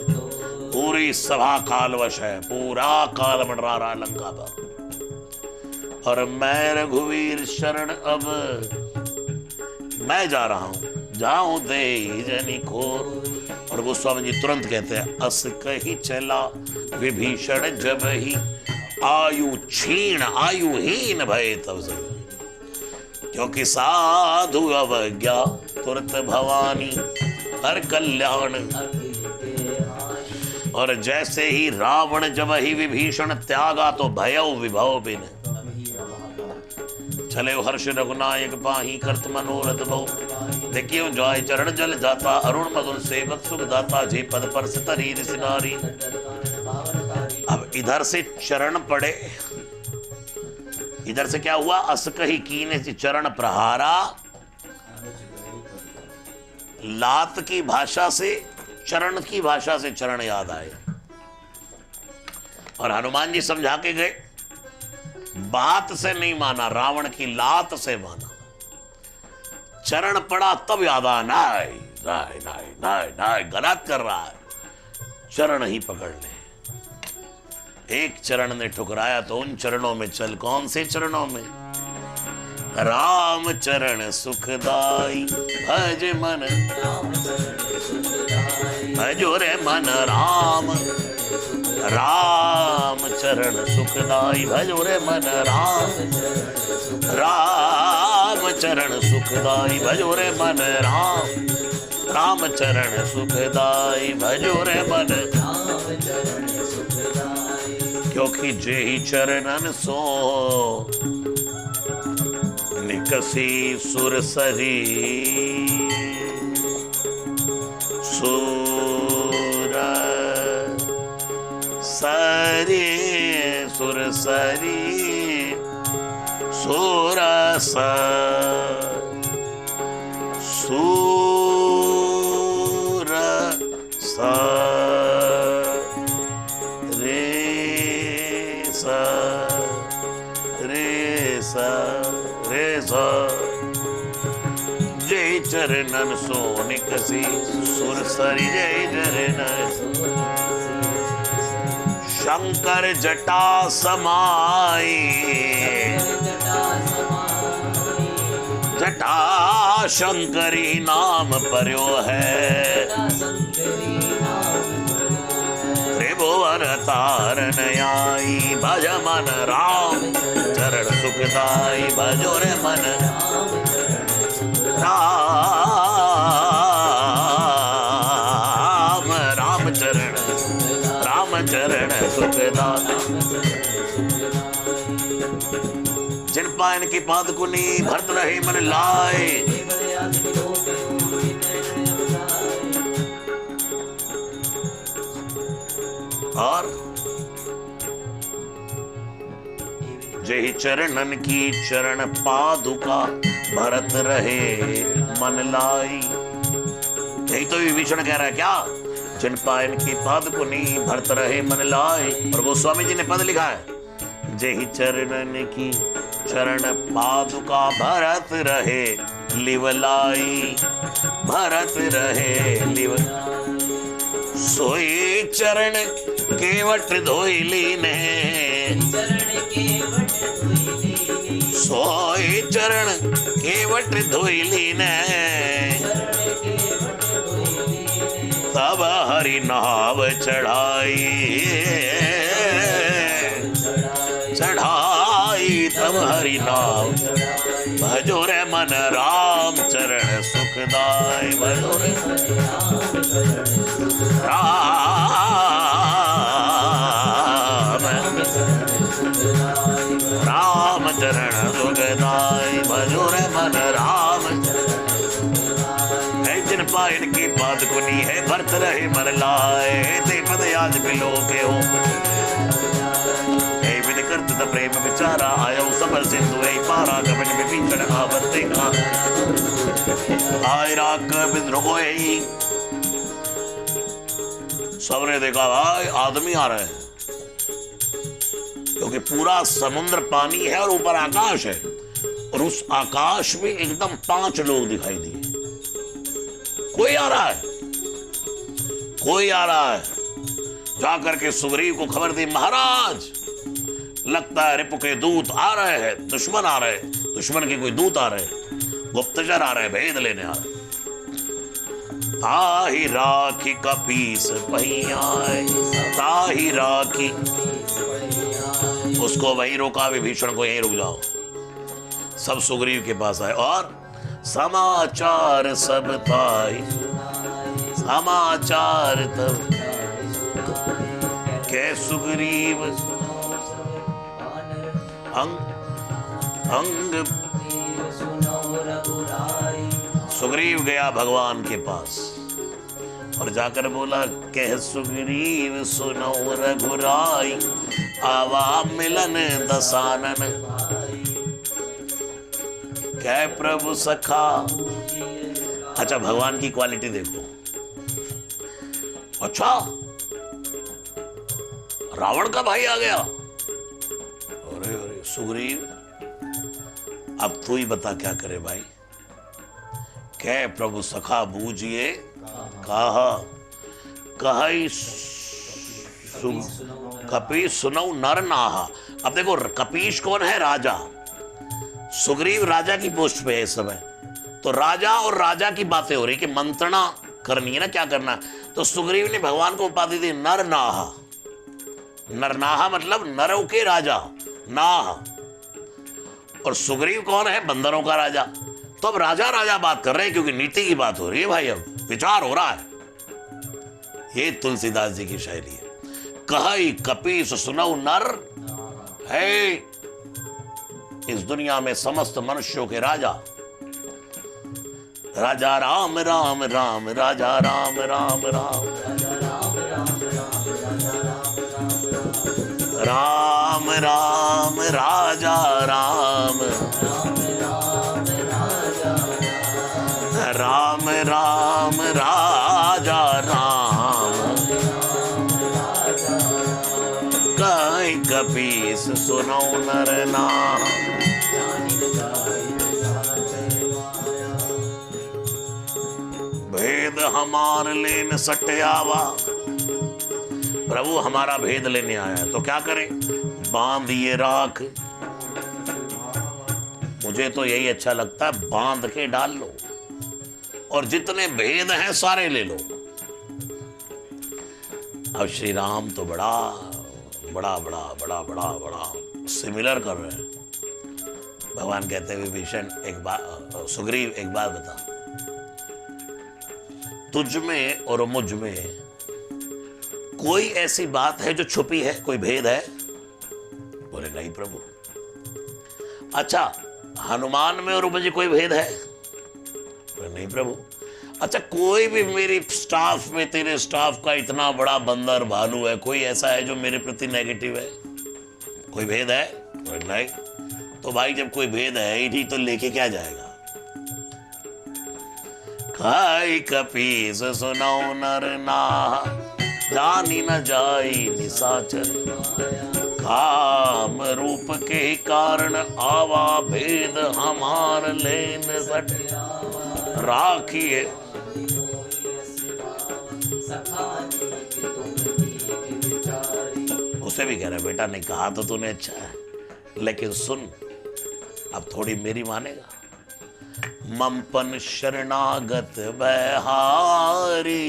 पूरी सभा काल वश है, पूरा काल मंडरा रहा लंका पर। और मैं रघुवीर शरण अब मैं जा रहा हूं, जाऊं दे जनी खोर। और गोस्वामी जी तुरंत कहते हैं अस कही चला विभीषण जब ही आयु क्षीण आयुहीन भय तब से। क्योंकि साधु अवज्ञा तुरत भवानी हर कल्याण। और जैसे ही रावण जब ही विभीषण त्यागा तो भयउ विभव बिन। चले हर्ष रघुनायक पाही करत मनोरथ बहु। देखियो जाय चरण जल जाता अरुण मधुर सेवक सुख दाता जे पद पर सितरी सिनारी। अब इधर से चरण पड़े, इधर से क्या हुआ? अस कही कीने से चरण प्रहारा। लात की भाषा से चरण की भाषा से चरण याद आए। और हनुमान जी समझा के गए, बात से नहीं माना, रावण की लात से माना। चरण पड़ा तब याद आया, नहीं नहीं नहीं नहीं नहीं, गलत कर रहा है, चरण ही पकड़ ले। एक चरण ने ठुकराया तो उन चरणों में चल। कौन से चरणों में? राम चरण सुखदाई भज मन, भजो रे मन राम। राम चरण सुखदाई भजो रे मन राम। राम चरण सुखदाई भजो रे मन राम। राम चरण सुखदाई भजो रे मन। क्योंकि जेहि चरणन सो निकसी सुरसरी। सुर सरी सुरसरी सुरस सुरस रे सा रे सा रे सा। जय चरणन सो निकसी सुरसरी जय चरणन। शंकर जटा समाई, जटा शंकरी नाम पर्यो है। त्रिभुवन तारन आई भज मन राम। चरण सुखदाई भजो रे मन राम। राम चरण चरण सुखदाई। जिन पायन की पादकुनी भरत रहे मन लाए। और जय चरणन की चरण पादुका भरत रहे मन लाई। यही तो विभीषण कह रहा है क्या? जिन पायन की पादकुनी भरत रहे मन लाए। और गोस्वामी जी ने पद लिखा है जेहि चरणन की चरण पादुका भरत रहे लिवलाई। भरत रहे लिव सोई चरण केवट धोइली ने। सोई चरण केवट धोइली ने। तब हरि नाव चढ़ाई। चढ़ाई तब हरि नाव। भजो रे मन राम चरण सुखदाई। भजो रे राम चरण सुखदाई। भजो रे मन राम। जिन पायन की पादकुनी है भरत रहे मन लाए। ते पद आज बिलो के हो हे विधि करत प्रेम विचारा आयो सबल सिंधु है पारा कपट विभीषण आवते का आय राग विद्रोह है। सबने देखा भाई आदमी आ रहे हैं, क्योंकि पूरा समुद्र पानी है और ऊपर आकाश है, और उस आकाश में एकदम 5 लोग दिखाई दिए। कोई आ रहा है, कोई आ रहा है। जाकर के सुग्रीव को खबर दी, महाराज लगता है रिपु के दूत आ रहे हैं, दुश्मन आ रहे हैं, दुश्मन के कोई दूत आ रहे हैं, गुप्तचर आ रहे हैं, भेद लेने आ रहे हैं। ताही राखी कपीस पहियाए, ताही राखी, उसको वहीं रोका, विभीषण को यहीं रुक जाओ। सब सुग्रीव के पास आए और समाचार सब ताई, समाचार तब के सुग्रीव अंग सुग्रीव गया भगवान के पास और जाकर बोला, कह सुग्रीव सुनो रघुराई, आवा मिलन दसानन, कह प्रभु सखा। अच्छा, भगवान की क्वालिटी देखो। अच्छा, रावण का भाई आ गया। अरे अरे सुग्रीव, अब तू ही बता क्या करे भाई। कह प्रभु सखा बूझिए कहा, कही कपीश सुनऊ नर नाहा। अब देखो, कपीश कौन है? राजा। सुग्रीव राजा की पोस्ट पे है इस समय, तो राजा और राजा की बातें हो रही कि मंत्रणा करनी है ना, क्या करना। तो सुग्रीव ने भगवान को उपाधि दी नरनाहा। नरनाहा मतलब नरों के राजा, नाह। और सुग्रीव कौन है? बंदरों का राजा। तो अब राजा राजा बात कर रहे हैं, क्योंकि नीति की बात हो रही है भाई, अब विचार हो रहा है। ये तुलसीदास जी की शायरी है। कही कपीस सुनऊ नर है, इस दुनिया में समस्त मनुष्यों के राजा। राजा राम राम राम, राजा राम राम राम, राम राम राजा राम, राम राम राजा राम, कहीं कपीस सुनो नर नाम। भेद हमार लेन सटयावा, प्रभु हमारा भेद लेने आया है, तो क्या करें? बांधिए राख। मुझे तो यही अच्छा लगता है, बांध के डाल लो और जितने भेद हैं सारे ले लो। अब श्री राम तो बड़ा बड़ा बड़ा बड़ा बड़ा बड़ा सिमिलर कर रहे हैं। भगवान कहते हैं, विभीषण एक बात, सुग्रीव एक बात बता, तुझ में और मुझ में कोई ऐसी बात है जो छुपी है? कोई भेद है? बोले नहीं प्रभु। अच्छा, हनुमान में और मुझे कोई भेद है? बोले नहीं प्रभु। अच्छा, कोई भी मेरी स्टाफ में, तेरे स्टाफ का इतना बड़ा बंदर भालू है, कोई ऐसा है जो मेरे प्रति नेगेटिव है? कोई भेद है? बोले नहीं। तो भाई जब कोई भेद है ही नहीं तो लेके क्या जाएगा? खाई कपीस सुनो नर नाहा, जानी न जाई निशाचर, काम रूप के कारण आवा भेद हमार लेन सट, राखिए। उसे भी कह रहा है, बेटा नहीं कहा तो तूने अच्छा है, लेकिन सुन अब थोड़ी मेरी मानेगा। ममपन शरणागत बहारी,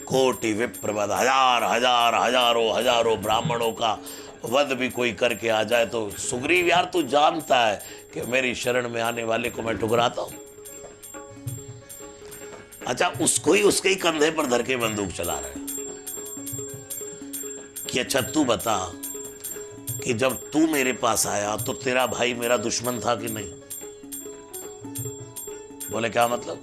कोटि विप्रवध, हजार हजार हजारों हजारों ब्राह्मणों का वध भी कोई करके आ जाए तो सुग्रीव यार तू जानता है कि मेरी शरण में आने वाले को मैं ठुकराता हूं। अच्छा, उसको ही उसके ही कंधे पर धर के बंदूक चला रहे हैं कि अच्छा तू बता कि जब तू मेरे पास आया तो तेरा भाई मेरा दुश्मन था कि नहीं? बोले क्या मतलब?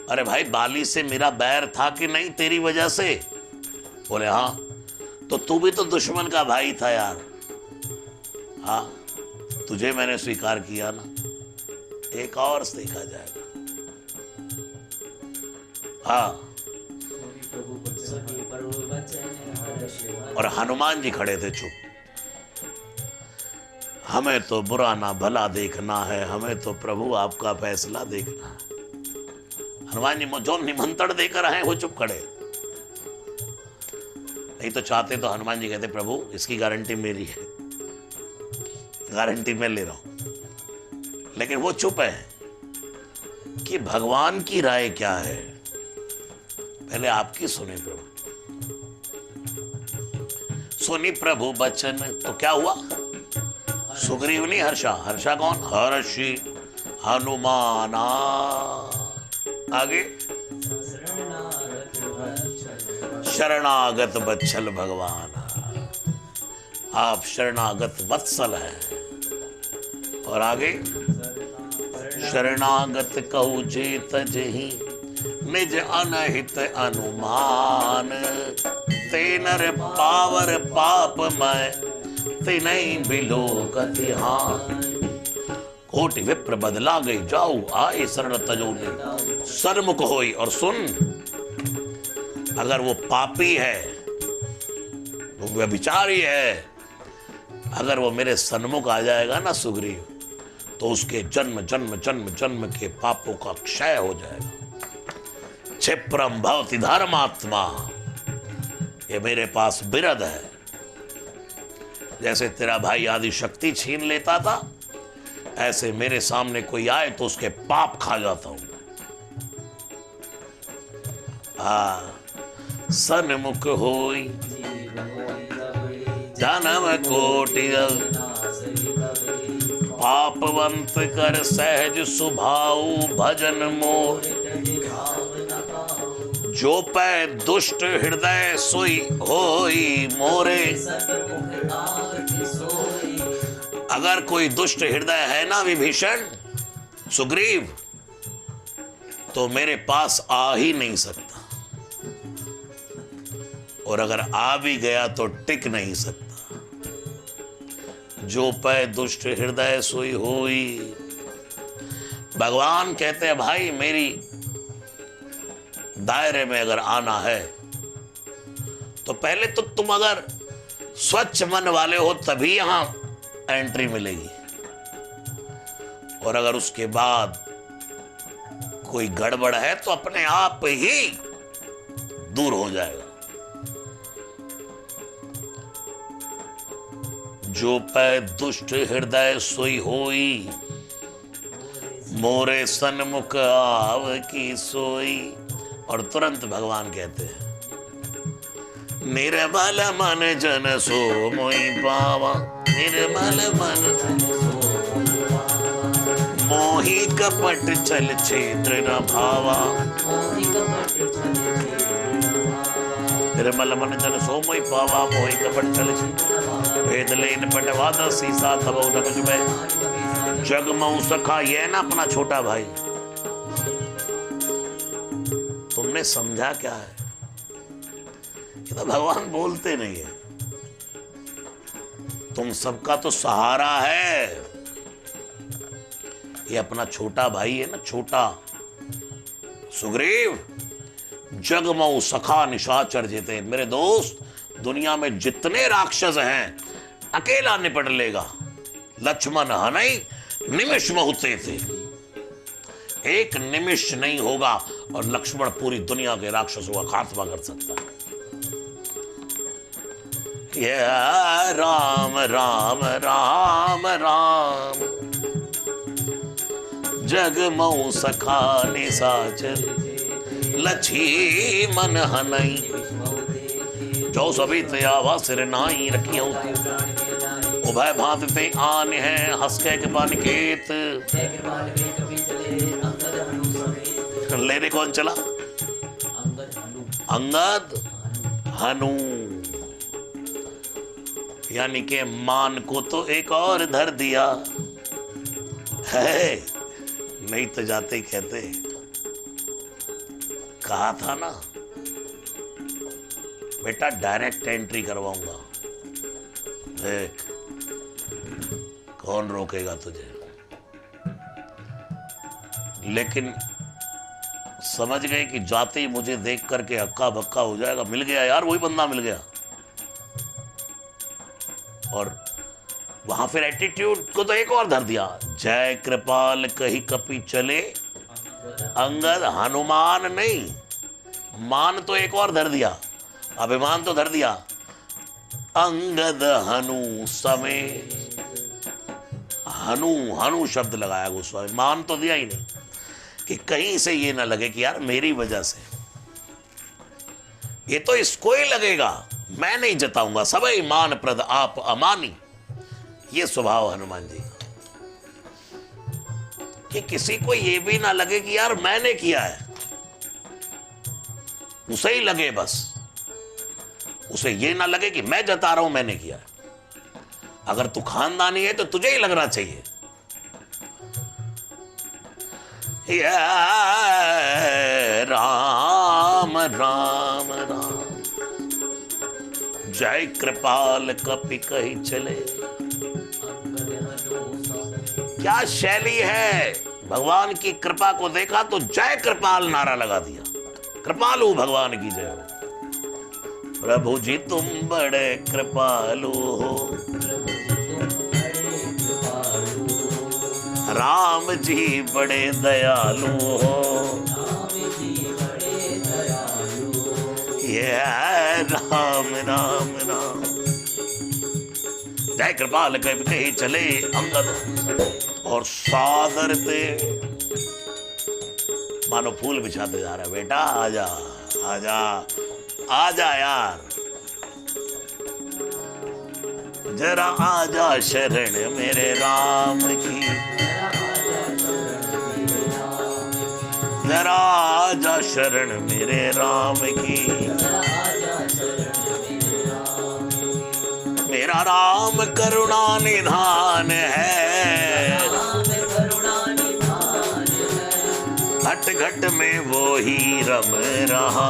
अरे भाई, बाली से मेरा बैर था कि नहीं तेरी वजह से? बोले हाँ। तो तू भी तो दुश्मन का भाई था यार। हाँ, तुझे मैंने स्वीकार किया ना, एक और देखा जाएगा। हाँ, और हनुमान जी खड़े थे चुप। हमें तो बुरा ना भला देखना है, हमें तो प्रभु आपका फैसला देखना है। हनुमान जी जो निमंत्रण देकर आए वो चुप खड़े। नहीं तो चाहते तो हनुमान जी कहते प्रभु इसकी गारंटी मेरी है, गारंटी मैं ले रहा हूं। लेकिन वो चुप है कि भगवान की राय क्या है, पहले आपकी सुने प्रभु। सुनी प्रभु बचन, तो क्या हुआ? सुग्रीव नहीं हर्षा। हर्षा कौन? हर्षि हनुमाना। आगे शरणागत बत्सल भगवान, आप शरणागत वत्सल हैं। और आगे शरणागत कहु जे तजहि निज अनहित अनुमान, ते नर पावर पाप मैं तिनहि बिलो गति हान। कोटि विप्र बदला गई जाऊ, आए शरण तजोनि सन्मुख होई। और सुन, अगर वो पापी है, वो व्यभिचारी है, अगर वो मेरे सन्मुख आ जाएगा ना सुग्रीव, तो उसके जन्म जन्म जन्म जन्म के पापों का क्षय हो जाएगा। क्षिप्रम भवति धर्मात्मा, ये मेरे पास बिरद है। जैसे तेरा भाई आदि शक्ति छीन लेता था, ऐसे मेरे सामने कोई आए तो उसके पाप खा जाता हूं। सन्मुख होई जन्म कोटि, पापवंत कर सहज सुभाऊ भजन मोर, जो पै दुष्ट हृदय सोई होई मोरे। अगर कोई दुष्ट हृदय है ना विभीषण, सुग्रीव, तो मेरे पास आ ही नहीं सकता, और अगर आ भी गया तो टिक नहीं सकता। जो पै दुष्ट हृदय सोई होई। भगवान कहते हैं भाई मेरी दायरे में अगर आना है तो पहले तो तुम अगर स्वच्छ मन वाले हो तभी यहां एंट्री मिलेगी, और अगर उसके बाद कोई गड़बड़ है तो अपने आप ही दूर हो जाएगा। जो पै दुष्ट हृदय सोई होई, मोरे सन्मुख आव की सोई। और तुरंत भगवान कहते हैं निर्मल मन जन सो मोहि पावा, निर्मल मन मोहि कपट छल छेत्र न भावा। निर्मल मन जन सो मोहि पावा, मोहि कपट छल छेत्र भेद लेन पटवादा सीसा तबो न कुछ में। जगमऊ सखा, ये ना अपना छोटा भाई। तुमने समझा क्या है? ये तो भगवान बोलते नहीं है। तुम सबका तो सहारा है। ये अपना छोटा भाई है ना, छोटा सुग्रीव। जगमऊ सखा निशाचर जेते, मेरे दोस्त दुनिया में जितने राक्षस हैं अकेला निपट लेगा। लक्ष्मण हनई निमिष होते थे, एक निमिष नहीं होगा और लक्ष्मण पूरी दुनिया के राक्षसों का खात्मा कर सकता है। ये राम राम राम राम, जगमऊ सखा निशाचर, लक्ष्मण हनई। जो सभी तयावा सिर नाई रखियो, उभय भांति ते आन है हंसके के बानिकेत। लेने कौन चला? अंगद हनु। यानी के मान को तो एक और धर दिया है, नहीं तो जाते ही कहते, कहा था ना बेटा डायरेक्ट एंट्री करवाऊंगा, देख कौन रोकेगा तुझे। लेकिन समझ गए कि जाते ही मुझे देख करके हक्का बक्का हो जाएगा, मिल गया यार, वही बंदा मिल गया। और वहां फिर एटीट्यूड को तो एक और धर दिया, जय कृपाल कही कपि चले अंगद हनुमान नहीं, मान तो एक और धर दिया, अभिमान तो धर दिया, अंगद हनु समेत। हनु हनु शब्द लगाया गोस्वामी, मान तो दिया ही नहीं कि कहीं से ये ना लगे कि यार मेरी वजह से, ये तो इसको ही लगेगा, मैं नहीं जताऊंगा, सबई मान प्रद आप अमानी। ये स्वभाव हनुमान जी का कि किसी को ये भी ना लगे कि यार मैंने किया है, उसे ही लगे, बस उसे ये ना लगे कि मैं जता रहा हूं मैंने किया है। अगर तू खानदानी है तो तुझे ही लगना चाहिए। राम राम राम जय कृपाल कपि कही चले। क्या शैली है, भगवान की कृपा को देखा तो जय कृपाल नारा लगा दिया, कृपालु भगवान की जय हो। प्रभु जी तुम बड़े कृपालु हो, राम जी बड़े दयालु हो, ये राम राम राम जय कृपाल कही चले अंगद। और सादर ते मानो फूल बिछाते जा रहा है, बेटा आजा आजा आजा यार, जरा आजा शरण मेरे राम की, जरा आजा शरण मेरे राम की। मेरा राम करुणा निधान है, घट घट में वो ही रम रहा,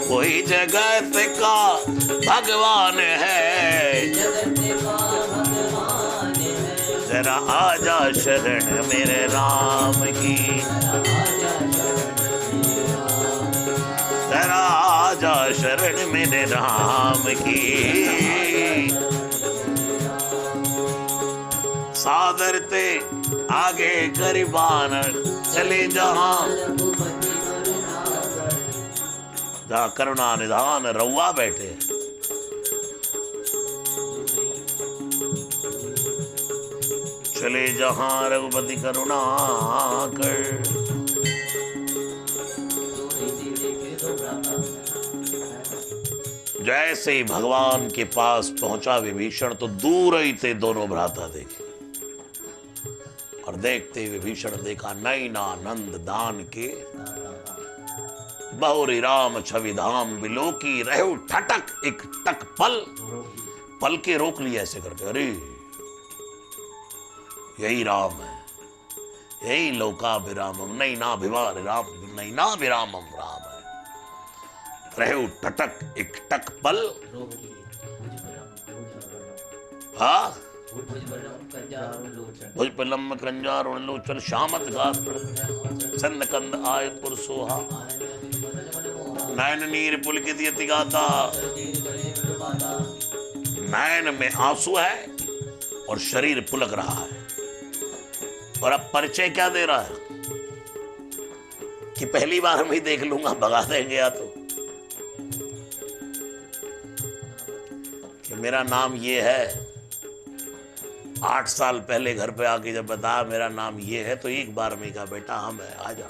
कोई जगत का भगवान है, जरा आजा शरण मेरे राम की, जरा आजा शरण मेरे राम की। सादरते आगे गरीबान चले जहां, जहां करुणा निधान रउआ बैठे, चले जहां रघुपति करुणा कर। जैसे ही भगवान के पास पहुंचा विभीषण तो दूर ही थे दोनों भ्राता देखे, और देखते विभीषण देखा नैना नंद दान के, बहुरी राम छवि धाम बिलोकी, रहु ठटक एक टक पल के रोक लिया ऐसे करके, अरे यही राम है, यही लोकाभिरामम नैनाभिवार राम नैनाभिरामम राम है। रहु ठटक एक टक पल, हाँ भुजपलम कंजारुण लोचन श्यामत गात सन्न कंद आयतपुर सोहा, नयन नीर पुलकित यति गाता। नयन में आंसू है और शरीर पुलक रहा है। और अब परिचय क्या दे रहा है कि पहली बार हम ही देख लूंगा, भगा देंगे या तो, कि मेरा नाम ये है। 8 साल पहले घर पे आके जब बताया मेरा नाम ये है, तो एक बार में कहा बेटा हम है, आजा।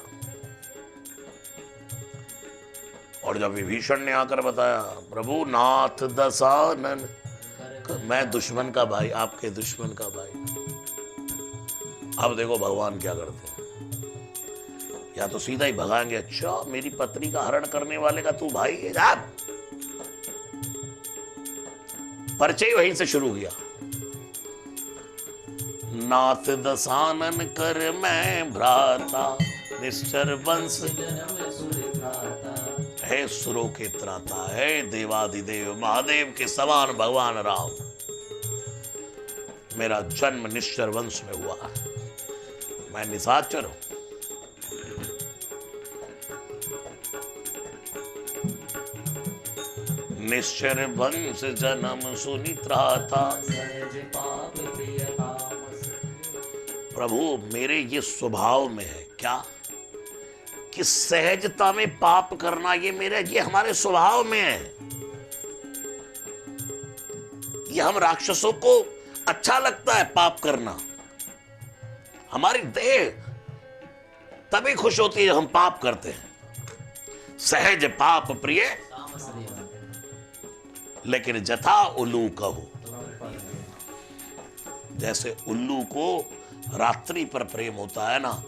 और जब विभीषण ने आकर बताया प्रभु नाथ दशानन, मैं दुश्मन का भाई, आपके दुश्मन का भाई। अब देखो भगवान क्या करते हैं, या तो सीधा ही भगाएंगे, अच्छा मेरी पत्नी का हरण करने वाले का तू भाई है, जा। परिचय वहीं से शुरू किया, नाथ दशानन कर मैं भ्राता, निश्चर वंश है सुरों के त्राता, है देवादिदेव महादेव के समान भगवान राम। मेरा जन्म निश्चर वंश में हुआ, मैं निशाचर हूं। निश्चर वंश जन्म सुनित्रा था, प्रभु मेरे ये स्वभाव में है क्या कि सहजता में पाप करना, ये हमारे स्वभाव में है। ये हम राक्षसों को अच्छा लगता है पाप करना। हमारी देह तभी खुश होती है जब हम पाप करते हैं। सहज पाप प्रिय लेकिन जथा उल्लू कहो, जैसे उल्लू को रात्रि पर प्रेम होता है ना,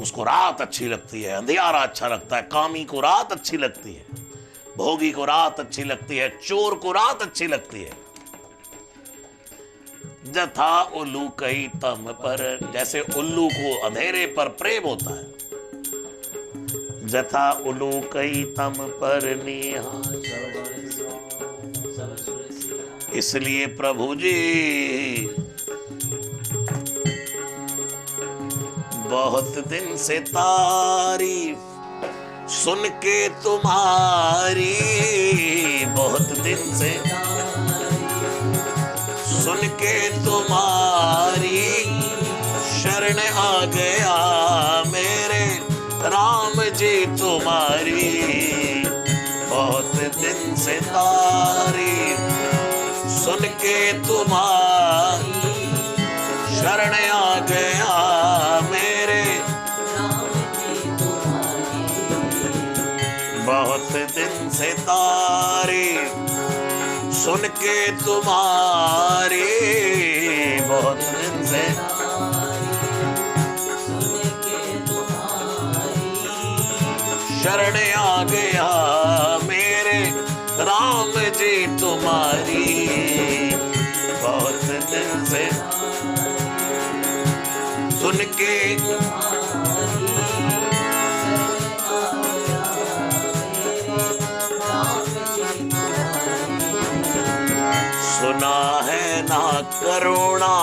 उसको रात अच्छी लगती है, अंधियारा अच्छा लगता है। कामी को रात अच्छी लगती है, भोगी को रात अच्छी लगती है, चोर को रात अच्छी लगती है। जथा उल्लू कही तम पर, जैसे उल्लू को अंधेरे पर प्रेम होता है। जथा उल्लू कही तम पर नेहा, इसलिए प्रभु जी बहुत दिन से तारीफ सुन के तुम्हारी, बहुत दिन से सुन के तुम्हारी शरण आ गया मेरे राम जी तुम्हारी। बहुत दिन से तारीफ सुन के तुम्हारी शरण आ गया मेरे राम जी तुम्हारी। बहुत दिन से तारीफ सुन के तुम्हारी, बहुत दिन से शरण आ गया मेरे राम जी तुम्हारी। बहुत दिन से सुन के सुना है ना करुणा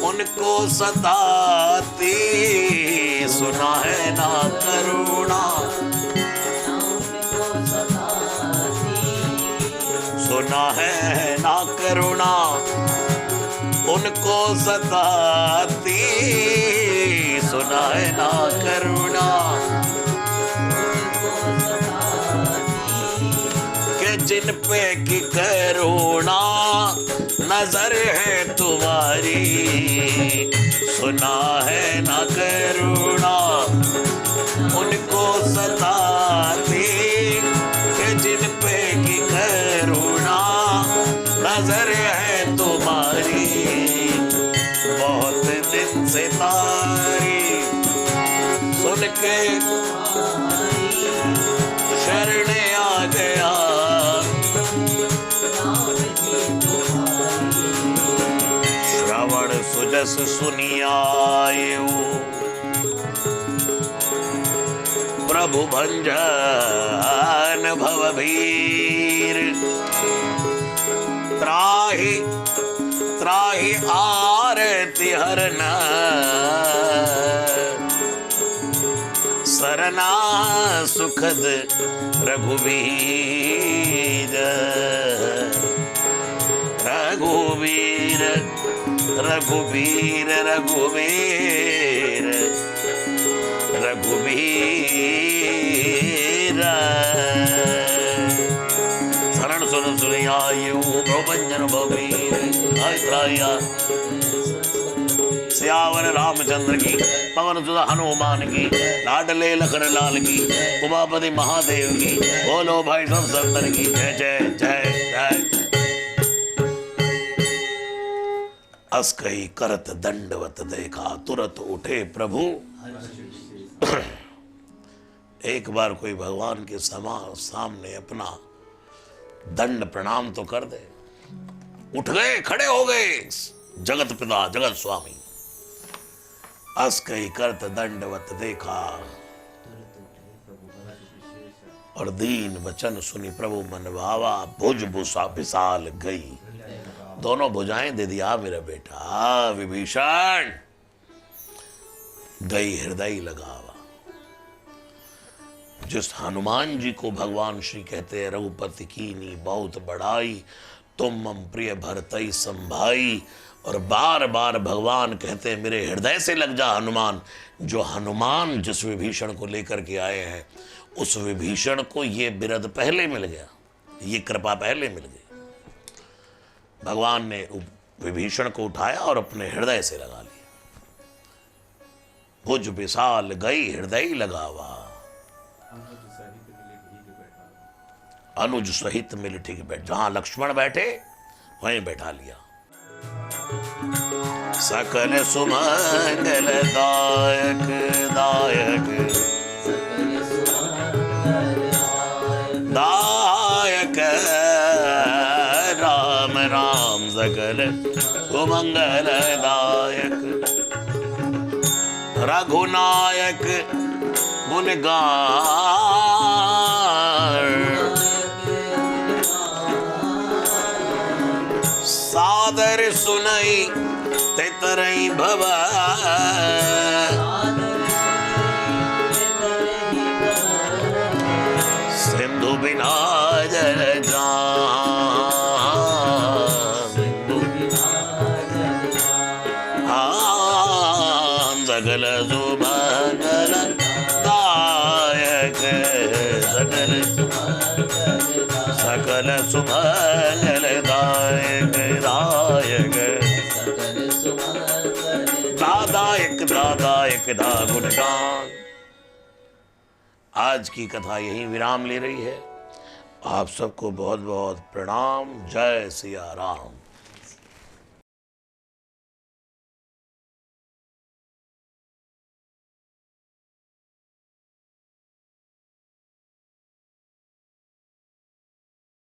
उनको सताती, सुना है ना करुणा, सुना है ना करुणा उनको सताती, सुना है ना करुणा के जिन पे की करुणा नजर है तुम्हारी। सुना है ना करुणा उनको सताती के जिन पे की करुणा नजर है तुम्हारी। बहुत दिन से तारीफ सुन के शरण आ गया श्रवण सुजस सुनियायो प्रभु भंजन भवभीर। त्राहि त्राहि आरती हरन सरना सुखद रघुवीर। रघुवीर रघुवीर रघुवीर रघुवीर शरण सुन सुनियायो भवभंजन भवभीर। सियावर रामचंद्र की, पवन सुत हनुमान की, लाडले लखन लाल की, उमापति महादेव की, बोलो भाई सब संतन की जय जय जय जय। अस कही करत दंडवत देखा तुरत उठे प्रभु। एक बार कोई भगवान के सामने अपना दंड प्रणाम तो कर दे। उठ गए, खड़े हो गए जगत पिता जगत स्वामी। अस कही करत दंडवत देखा और दीन वचन सुनी प्रभु मन भावा, भुज भूषा विशाल गई। दोनों भुजाएं दे दिया मेरा बेटा। विभीषण गई हृदय लगावा। जिस हनुमान जी को भगवान श्री कहते हैं रघुपति कीनी बहुत बड़ाई, तुम मम प्रिय भरतई संभाई। और बार बार भगवान कहते हैं मेरे हृदय से लग जा हनुमान। जो हनुमान जिस विभीषण को लेकर के आए हैं, उस विभीषण को ये बिरद पहले मिल गया, ये कृपा पहले मिल गई। भगवान ने विभीषण को उठाया और अपने हृदय से लगा लिया। भुज विशाल गई हृदय लगावा, अनुज सहित मिल ठीक बैठ। जहां लक्ष्मण बैठे वहीं बैठा लिया। सकल सुमंगल दायक दायक दायक राम राम सकल सुमंगल दायक। रघुनायक गुणगान सादर सुनई तेतरई भवा। सिंधु बिना जल सकल सुमंगल दायक सकल सुमंगल दायक दायक दादायक दादायक दा गुणगान। आज की कथा यहीं विराम ले रही है। आप सबको बहुत बहुत प्रणाम। जय सिया राम।